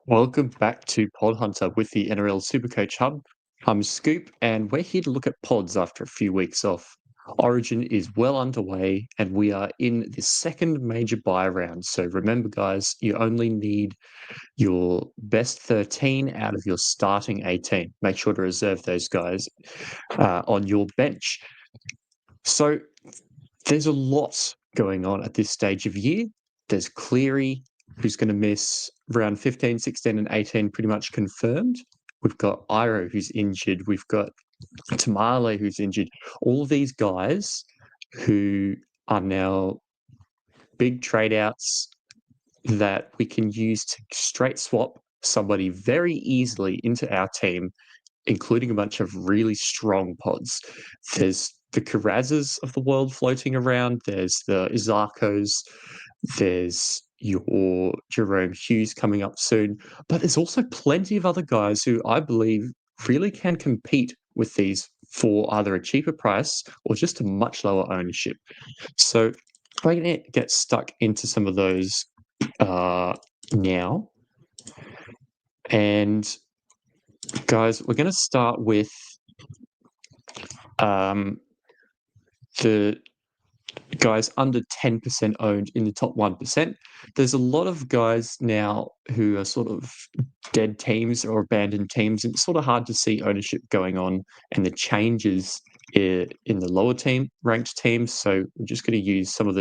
Welcome back to Pod Hunter with the NRL SuperCoach Hub. I'm Scoop, and we're here to look at pods after a few weeks off. Origin is well underway, and we are in the second major buy round. So remember, guys, you only need your best 13 out of your starting 18. Make sure to reserve those guys on your bench. So there's a lot going on at this stage of year. There's Cleary, who's going to miss round 15, 16, and 18 pretty much confirmed. We've got Iro, who's injured. We've got Tamale, who's injured. All of these guys who are now big trade outs that we can use to straight swap somebody very easily into our team, including a bunch of really strong pods. There's the Carrazes of the world floating around. There's the Izakos. There's your Jerome Hughes coming up soon. But there's also plenty of other guys who I believe really can compete with these for either a cheaper price or just a much lower ownership. So we're going to get stuck into some of those now. And guys, we're going to start with the guys under 10% owned in the top 1%. There's a lot of guys now who are sort of dead teams or abandoned teams, and it's sort of hard to see ownership going on and the changes in the lower team ranked teams. So we're just going to use some of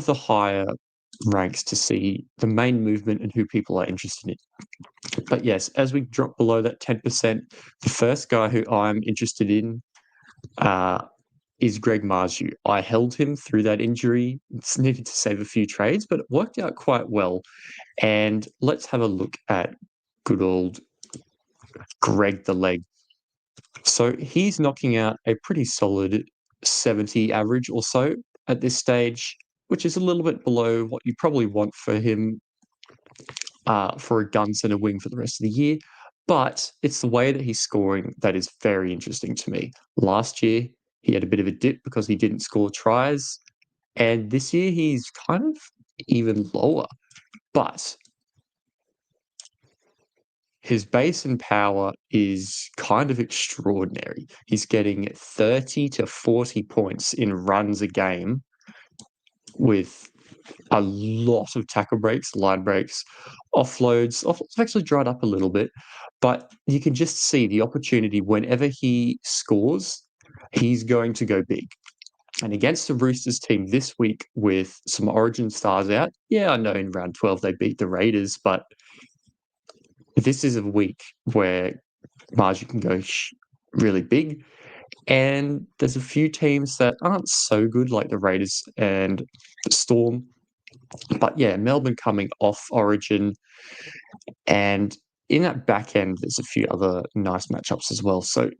the higher ranks to see the main movement and who people are interested in. But yes, as we drop below that 10%, the first guy who I'm interested in is Greg Marju. I held him through that injury. It's needed to save a few trades, but it worked out quite well. And let's have a look at good old Greg the Leg. So he's knocking out a pretty solid 70 average or so at this stage, which is a little bit below what you probably want for him for a guns and a wing for the rest of the year. But it's the way that he's scoring that is very interesting to me. Last year, he had a bit of a dip because he didn't score tries. And this year, he's kind of even lower. But his base and power is kind of extraordinary. He's getting 30 to 40 points in runs a game with a lot of tackle breaks, line breaks, offloads. Offloads have actually dried up a little bit, but you can just see the opportunity whenever he scores, he's going to go big. And against the Roosters team this week with some Origin stars out, yeah, I know in round 12 they beat the Raiders, but this is a week where Margie can go really big. And there's a few teams that aren't so good, like the Raiders and the Storm. But yeah, Melbourne coming off Origin. And in that back end, there's a few other nice matchups as well. So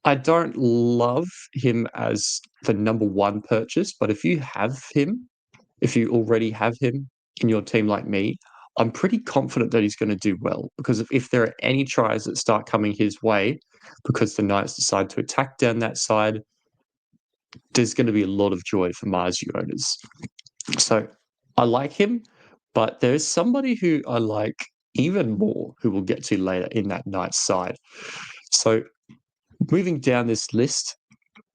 I don't love him as the number one purchase, but if you already have him in your team like me, I'm pretty confident that he's going to do well, because if there are any tries that start coming his way because the Knights decide to attack down that side, there's going to be a lot of joy for Marju owners. So I like him, but there's somebody who I like even more who we'll get to later in that Knights side. So moving down this list,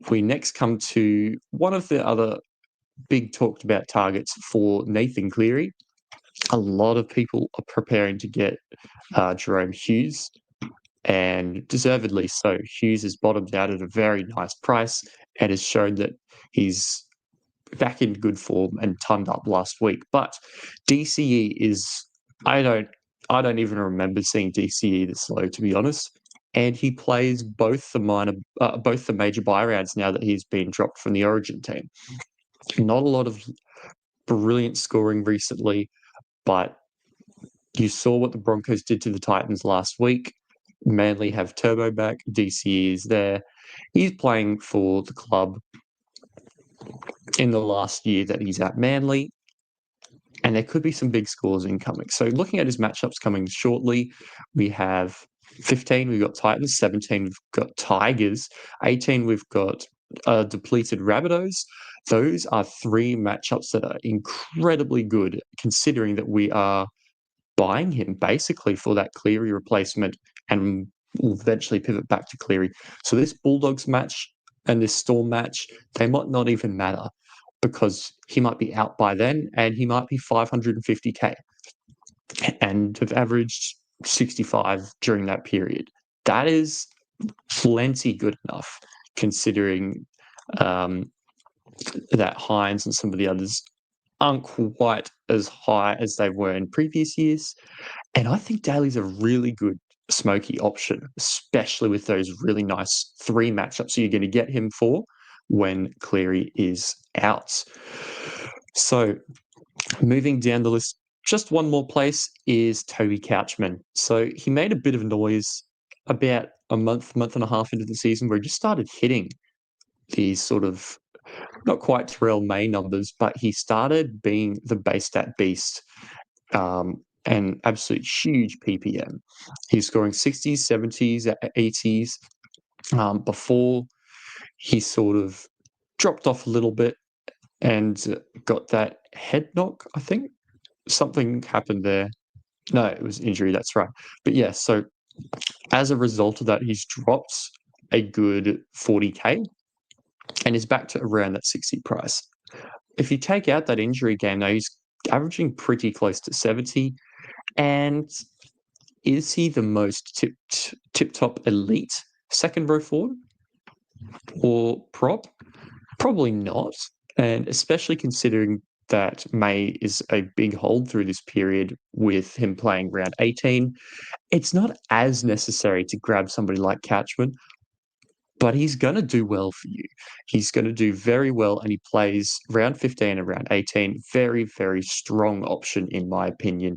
we next come to one of the other big talked about targets for Nathan Cleary. A lot of people are preparing to get Jerome Hughes, and deservedly so. Hughes has bottomed out at a very nice price and has shown that he's back in good form and tonned up last week. But DCE is I don't even remember seeing DCE this low, to be honest. And he plays both the major buy rounds now that he's been dropped from the Origin team. Not a lot of brilliant scoring recently, but you saw what the Broncos did to the Titans last week. Manly have Turbo back. DCE is there. He's playing for the club in the last year that he's at Manly, and there could be some big scores incoming. So looking at his matchups coming shortly, we have 15, we've got Titans. 17, we've got Tigers. 18, we've got depleted Rabbitohs. Those are three matchups that are incredibly good, considering that we are buying him basically for that Cleary replacement and will eventually pivot back to Cleary. So this Bulldogs match and this Storm match, they might not even matter because he might be out by then and he might be 550k and have averaged 65 during that period. That is plenty good enough considering that Hines and some of the others aren't quite as high as they were in previous years. And I think Daly's a really good smoky option, especially with those really nice 3 matchups you're going to get him for when Cleary is out. So moving down the list, just one more place is Toby Couchman. So he made a bit of noise about a month and a half into the season where he just started hitting these sort of not quite Terrell May numbers, but he started being the base stat beast, and absolute huge PPM. He's scoring 60s, 70s, 80s. Before he sort of dropped off a little bit and got that head knock, I think. Something happened there. No, it was injury, that's right. But yeah, so as a result of that, he's dropped a good 40k and is back to around that 60 price. If you take out that injury game, though, he's averaging pretty close to 70. And is he the most tip-top elite second row forward or prop? Probably not. And especially considering that May is a big hold through this period with him playing round 18, it's not as necessary to grab somebody like Couchman, but he's going to do well for you. He's going to do very well, and he plays round 15 and round 18. Very, very strong option, in my opinion.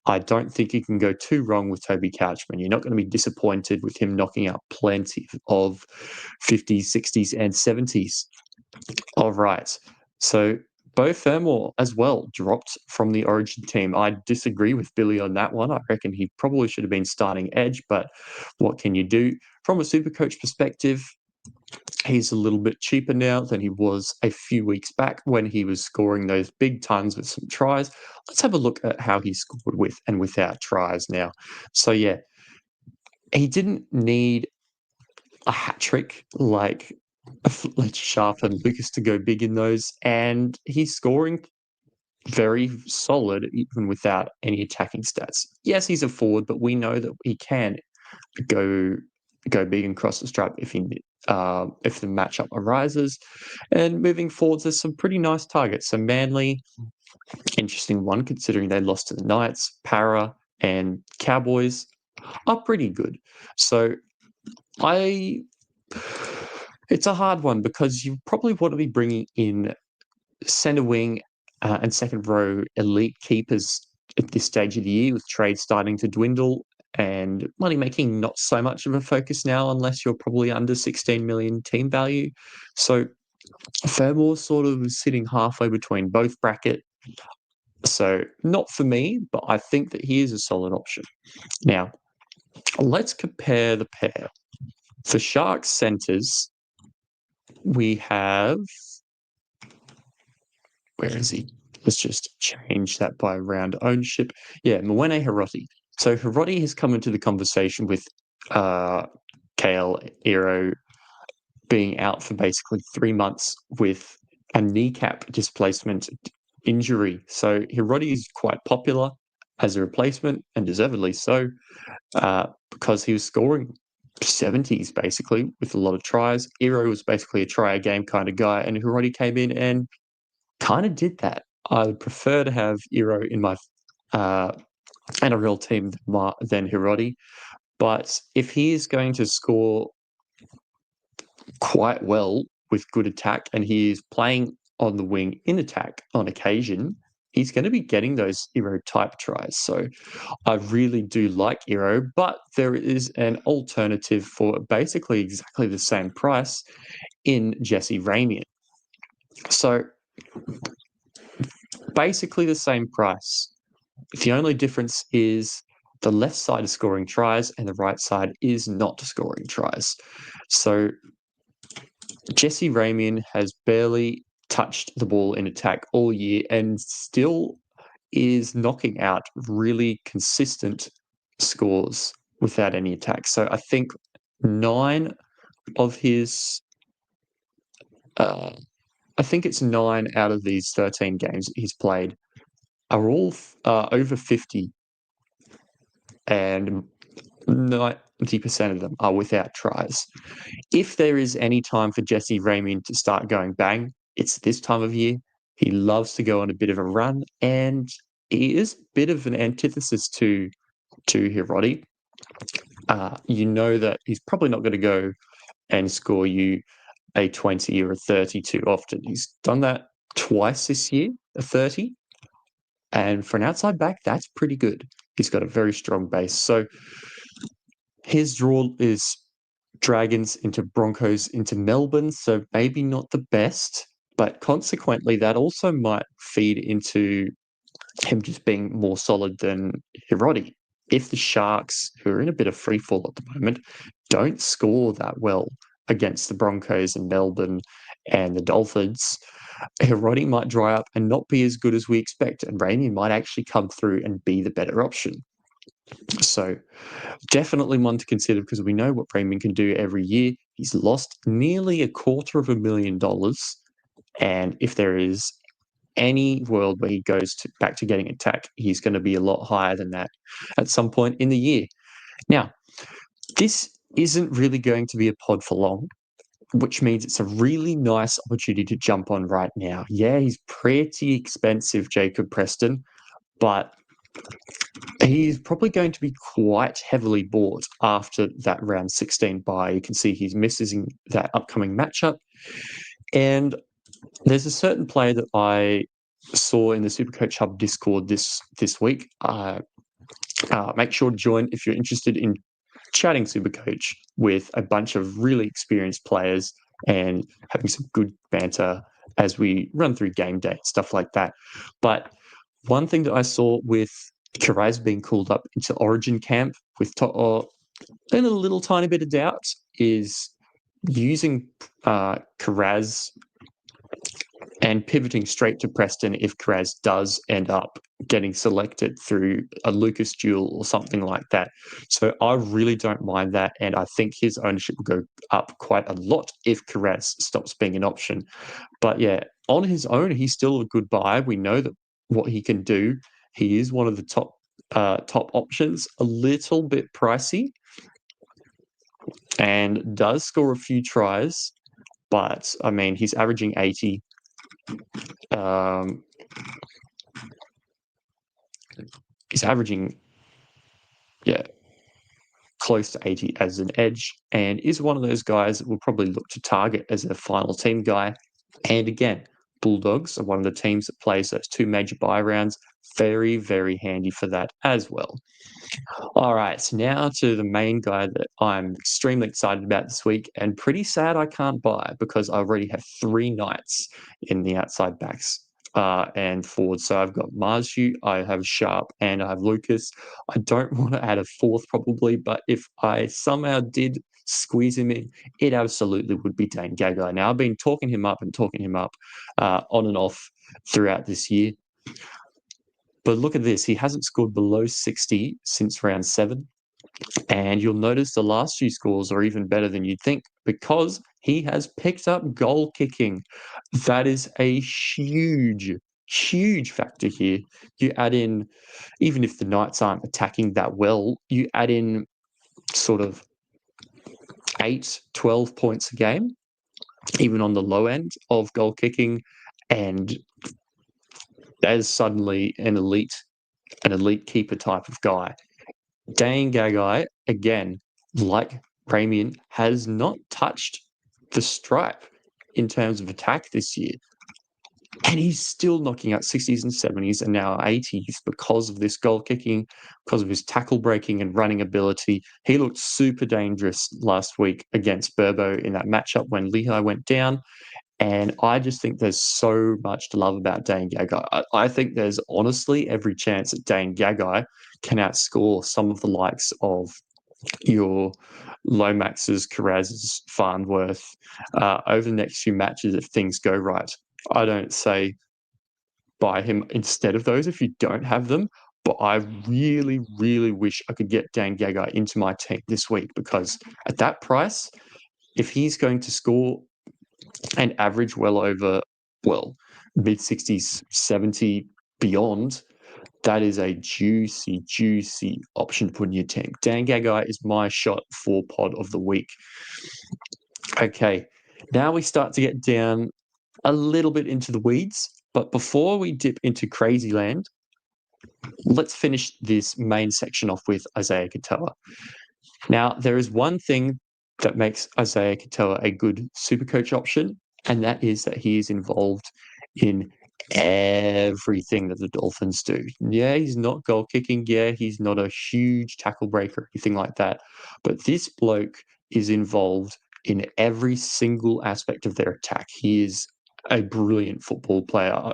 I don't think you can go too wrong with Toby Couchman. You're not going to be disappointed with him knocking out plenty of 50s, 60s, and 70s. All right. So Bo Thurmore as well dropped from the Origin team. I disagree with Billy on that one. I reckon he probably should have been starting edge, but what can you do? From a Supercoach perspective, he's a little bit cheaper now than he was a few weeks back when he was scoring those big tons with some tries. Let's have a look at how he scored with and without tries now. So yeah, he didn't need a hat trick like Fletcher Sharp and Lucas to go big in those, and he's scoring very solid even without any attacking stats. Yes, he's a forward, but we know that he can go big and cross the stripe if the matchup arises. And moving forward, there's some pretty nice targets. So Manly, interesting one considering they lost to the Knights. Para and Cowboys are pretty good. So it's a hard one because you probably want to be bringing in centre wing and second row elite keepers at this stage of the year with trade starting to dwindle and money making not so much of a focus now unless you're probably under 16 million team value. So Thurmore sort of sitting halfway between both bracket. So not for me, but I think that he is a solid option. Now, let's compare the pair. For Sharks centres, we have, where is he? Let's just change that by round ownership. Yeah, Mwene Herodi. So Herodi has come into the conversation with KL Aero being out for basically 3 months with a kneecap displacement injury. So Herodi is quite popular as a replacement, and deservedly so, because he was scoring 70s basically with a lot of tries. Aero was basically a try a game kind of guy, and Herodi came in and kind of did that. I would prefer to have Iro in my NRL team than Herodi, but if he is going to score quite well with good attack and he is playing on the wing in attack on occasion, he's going to be getting those Iro type tries. So I really do like Iro, but there is an alternative for basically exactly the same price in Jesse Ramien. So basically the same price. The only difference is the left side is scoring tries and the right side is not scoring tries. So Jesse Ramien has barely touched the ball in attack all year and still is knocking out really consistent scores without any attack. So I think 9 of his, I think it's 9 out of these 13 games that he's played are all over 50, and 90% of them are without tries. If there is any time for Jesse Ramien to start going bang, it's this time of year. He loves to go on a bit of a run, and he is a bit of an antithesis to Herodi. You know that he's probably not going to go and score you a 20 or a 30 too often. He's done that twice this year, a 30. And for an outside back, that's pretty good. He's got a very strong base. So his draw is Dragons into Broncos into Melbourne, so maybe not the best, but consequently that also might feed into him just being more solid than Herodi. If the Sharks, who are in a bit of freefall at the moment, don't score that well against the Broncos and Melbourne and the Dolphins, Herodi might dry up and not be as good as we expect, and Ramien might actually come through and be the better option. So definitely one to consider, because we know what Ramien can do every year. He's lost nearly $250,000, and if there is any world where he goes back to getting attack, he's going to be a lot higher than that at some point in the year. Now, this isn't really going to be a pod for long, which means it's a really nice opportunity to jump on right now. Yeah, he's pretty expensive, Jacob Preston, but he's probably going to be quite heavily bought after that round 16 bye. You can see he's missing that upcoming matchup. And there's a certain player that I saw in the SuperCoach Hub Discord this week. Make sure to join if you're interested in chatting SuperCoach with a bunch of really experienced players and having some good banter as we run through game day, stuff like that. But one thing that I saw with Kiraz being called up into Origin camp with then a little tiny bit of doubt is using Kiraz and pivoting straight to Preston if Kiraz does end up getting selected through a Lucas duel or something like that. So I really don't mind that, and I think his ownership will go up quite a lot if Kiraz stops being an option. But yeah, on his own, he's still a good buy. We know that what he can do. He is one of the top options, a little bit pricey, and does score a few tries. But I mean, he's averaging 80. He's averaging, close to 80 as an edge, and is one of those guys that we'll probably look to target as a final team guy. And again, Bulldogs are one of the teams that plays those 2 major buy rounds. Very, very handy for that as well. All right, so now to the main guy that I'm extremely excited about this week, and pretty sad I can't buy because I already have 3 Knights in the outside backs and forwards. So I've got Marju, I have Sharp, and I have Lucas. I don't want to add a 4th probably, but if I somehow did squeeze him in, it absolutely would be Dane Gagai. Now, I've been talking him up on and off throughout this year. But look at this. He hasn't scored below 60 since round 7. And you'll notice the last few scores are even better than you'd think because he has picked up goal kicking. That is a huge, huge factor here. You add in, even if the Knights aren't attacking that well, you add in sort of 8, 12 points a game, even on the low end of goal kicking. And that is suddenly an elite keeper type of guy. Dane Gagai, again, like Ramien, has not touched the stripe in terms of attack this year. And he's still knocking out 60s and 70s and now 80s because of this goal kicking, because of his tackle breaking and running ability. He looked super dangerous last week against Burbo in that matchup when Lehigh went down. And I just think there's so much to love about Dane Gagai. I think there's honestly every chance that Dane Gagai can outscore some of the likes of your Lomax's, Carraz's, Farnworth over the next few matches if things go right. I don't say buy him instead of those if you don't have them. But I really, really wish I could get Dane Gagai into my team this week, because at that price, if he's going to score and average well over, mid-60s, 70, beyond, that is a juicy, juicy option to put in your team. Dan Gagai is my shot for pod of the week. Okay, now we start to get down a little bit into the weeds, but before we dip into crazy land, let's finish this main section off with Isaiah Catella. Now, there is one thing that makes Isaiah Catella a good Supercoach option, and that is that he is involved in everything that the Dolphins do. Yeah, he's not goal kicking. Yeah, he's not a huge tackle breaker or anything like that. But this bloke is involved in every single aspect of their attack. He is a brilliant football player.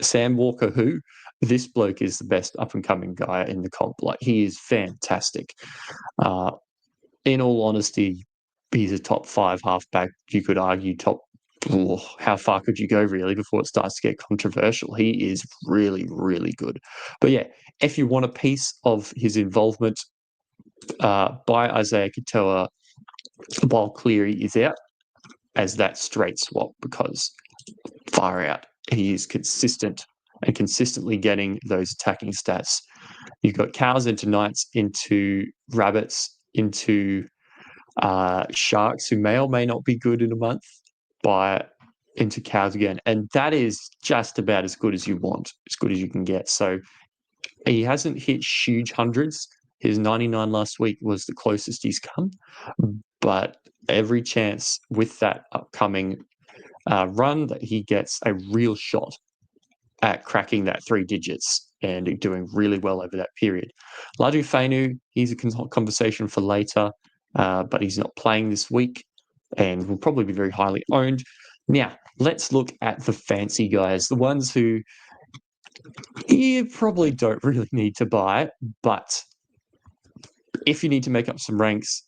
Sam Walker, who? This bloke is the best up-and-coming guy in the comp. Like, he is fantastic. In all honesty, he's a top 5 halfback. You could argue top. How far could you go, really, before it starts to get controversial? He is really, really good. But yeah, if you want a piece of his involvement, buy Isaiah Catella while Cleary is out as that straight swap, because far out, he is consistent and consistently getting those attacking stats. You've got cows into knights, into rabbits, into sharks, who may or may not be good in a month, buy into cows again. And that is just about as good as you want, as good as you can get. So he hasn't hit huge hundreds. His 99 last week was the closest he's come. But every chance with that upcoming run that he gets a real shot at cracking that 3 digits and doing really well over that period. Ladu Fainu, he's a conversation for later, but he's not playing this week and will probably be very highly owned. Now, let's look at the fancy guys, the ones who you probably don't really need to buy, but if you need to make up some ranks,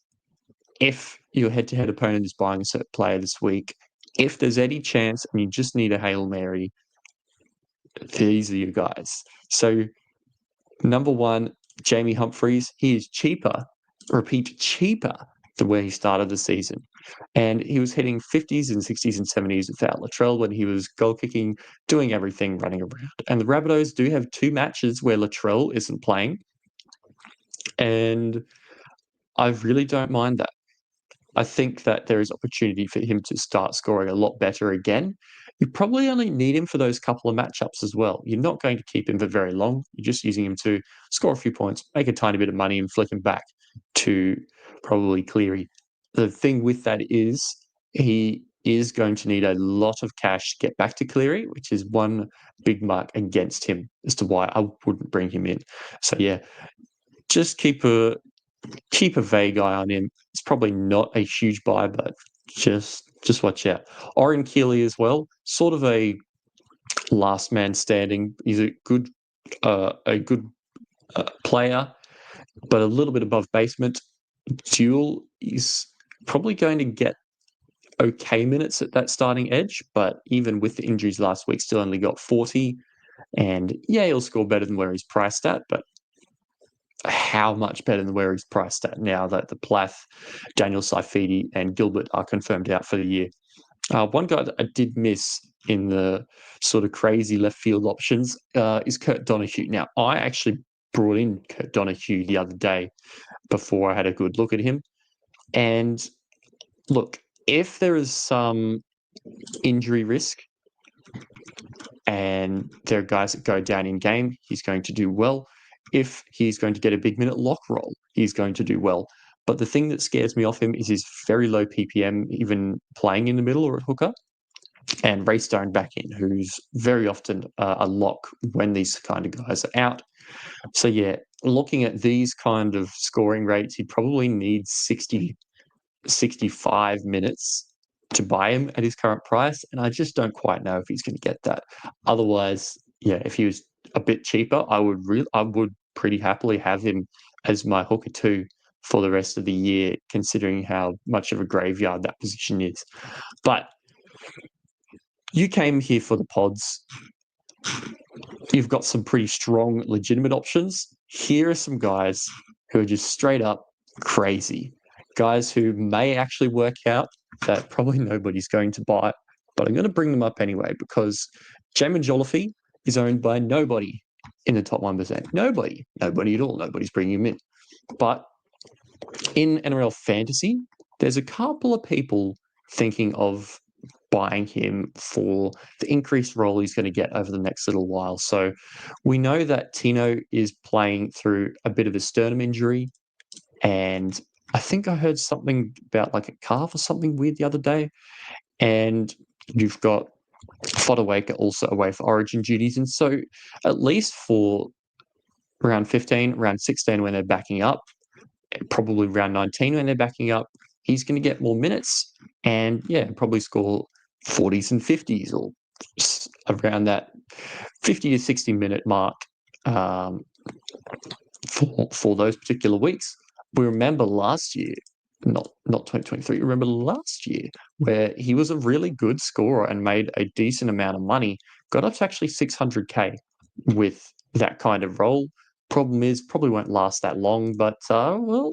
if your head-to-head opponent is buying a certain player this week, if there's any chance and you just need a Hail Mary, these are your guys. So, number 1, Jamie Humphries. He is cheaper than where he started the season. And he was hitting 50s and 60s and 70s without Latrell when he was goal kicking, doing everything, running around. And the Rabbitohs do have 2 matches where Latrell isn't playing. And I really don't mind that. I think that there is opportunity for him to start scoring a lot better again. You probably only need him for those couple of matchups as well. You're not going to keep him for very long. You're just using him to score a few points, make a tiny bit of money, and flick him back to probably Cleary. The thing with that is he is going to need a lot of cash to get back to Cleary, which is one big mark against him as to why I wouldn't bring him in. So yeah, just keep a vague eye on him. It's probably not a huge buy, but just watch out. Oren Keeley as well, sort of a last man standing. He's a good player, but a little bit above basement. Duel is probably going to get okay minutes at that starting edge, but even with the injuries last week, still only got 40. And yeah, he'll score better than where he's priced at, but how much better than where he's priced at now that the Plath, Daniel Saifidi, and Gilbert are confirmed out for the year. One guy that I did miss in the sort of crazy left field options is Kurt Donahue. Now, I actually brought in Kurt Donahue the other day before I had a good look at him. And look, if there is some injury risk and there are guys that go down in game, he's going to do well. If he's going to get a big minute lock roll, he's going to do well. But the thing that scares me off him is his very low PPM, even playing in the middle or at hooker, and Ray Stone back in, who's very often a lock when these kind of guys are out. So yeah, looking at these kind of scoring rates, he'd probably need 60, 65 minutes to buy him at his current price, and I just don't quite know if he's going to get that. Otherwise, yeah, if he was a bit cheaper, I would pretty happily have him as my hooker 2 for the rest of the year, considering how much of a graveyard that position is. But you came here for the pods. you've got some pretty strong, legitimate options. Here are some guys who are just straight up crazy. Guys who may actually work out that probably nobody's going to buy, but I'm going to bring them up anyway because Jamon Jolofy is owned by nobody in the top 1%. Nobody at all. Nobody's bringing him in. But in NRL fantasy, there's a couple of people thinking of buying him for the increased role he's going to get over the next little while. So we know that Tino is playing through a bit of a sternum injury, and I think I heard something about like a calf or something weird the other day. And you've got Fodawaker also away for origin duties. And so at least for round 15, round 16 when they're backing up, probably round 19 when they're backing up, he's going to get more minutes and, yeah, probably score 40s and 50s or around that 50 to 60-minute mark for those particular weeks. We remember last year, not 2023, remember last year where he was a really good scorer and made a decent amount of money, got up to actually 600K with that kind of role. Problem is, probably won't last that long, but well,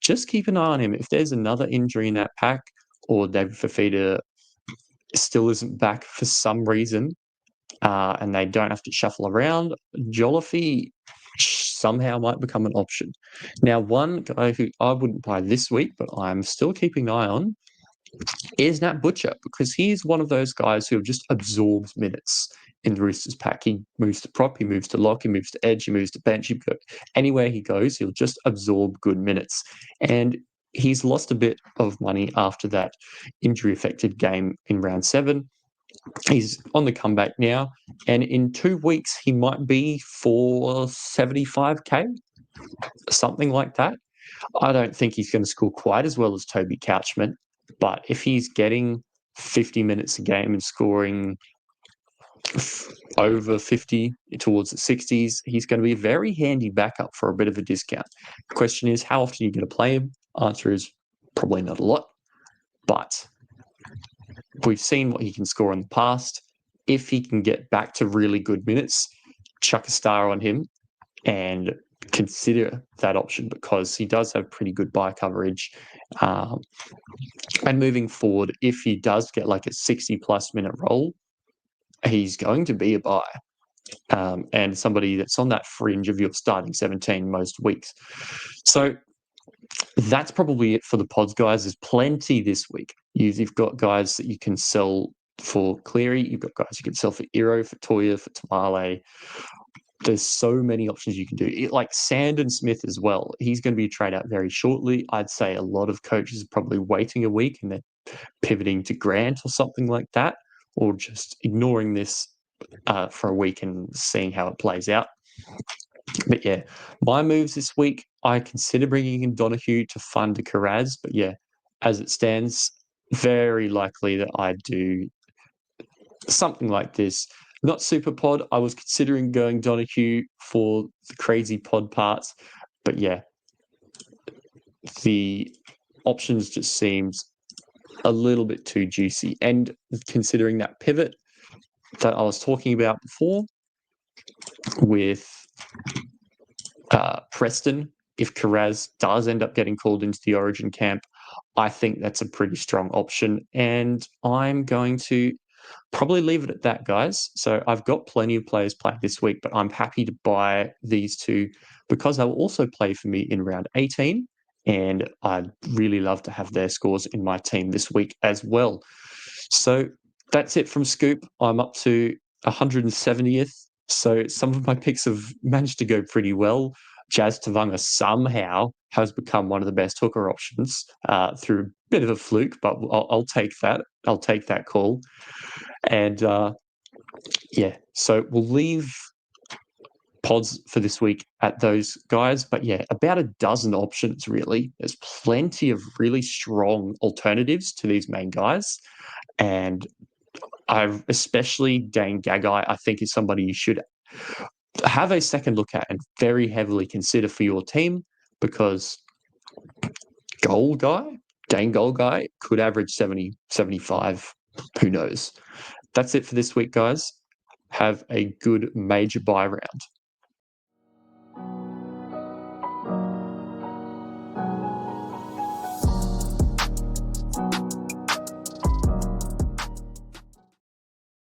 just keep an eye on him. If there's another injury in that pack, or David Fafita still isn't back for some reason, and they don't have to shuffle around, Jolofy somehow might become an option. Now, one guy who I wouldn't buy this week, but I'm still keeping an eye on, is Nat Butcher, because he's one of those guys who have just absorbed minutes in the Roosters pack. He moves to prop, he moves to lock, he moves to edge, he moves to bench. Anywhere he goes, he'll just absorb good minutes. And he's lost a bit of money after that injury-affected game in round 7. He's on the comeback now, and in 2 weeks, he might be for 75K, something like that. I don't think he's going to score quite as well as Toby Couchman, but if he's getting 50 minutes a game and scoring over 50 towards the 60s, he's going to be a very handy backup for a bit of a discount. The question is, how often are you going to play him? Answer is probably not a lot, but we've seen what he can score in the past. If he can get back to really good minutes, chuck a star on him and consider that option because he does have pretty good buy coverage. And moving forward, if he does get like a 60-plus minute role, he's going to be a buy. And somebody that's on that fringe of your starting 17 most weeks. So that's probably it for the pods, guys. There's plenty this week. You've got guys that you can sell for Cleary. You've got guys you can sell for Iro, for Toya, for Tamale. There's so many options you can do. Like Sandon Smith as well. He's going to be trade out very shortly. I'd say a lot of coaches are probably waiting a week and then pivoting to Grant or something like that, or just ignoring this for a week and seeing how it plays out. But yeah, my moves this week, I consider bringing in Donahue to fund a Carraz, but yeah, as it stands, very likely that I do something like this. Not super pod. I was considering going Donahue for the crazy pod parts, but yeah, the options just seems a little bit too juicy. And considering that pivot that I was talking about before with Preston, if Carraz does end up getting called into the Origin camp, I think that's a pretty strong option. And I'm going to probably leave it at that, guys. So I've got plenty of players playing this week, but I'm happy to buy these two because they'll also play for me in round 18. And I'd really love to have their scores in my team this week as well. So that's it from Scoop. I'm up to 170th. So some of my picks have managed to go pretty well. Jazz Tavanga somehow has become one of the best hooker options through a bit of a fluke, but I'll take that. I'll take that call. And yeah, so we'll leave pods for this week at those guys. But yeah, about a dozen options, really. There's plenty of really strong alternatives to these main guys. And especially Dane Gagai, I think is somebody you should have a second look at and very heavily consider for your team because Dane Gagai could average 70, 75, who knows. That's it for this week, guys. have a good major buy round.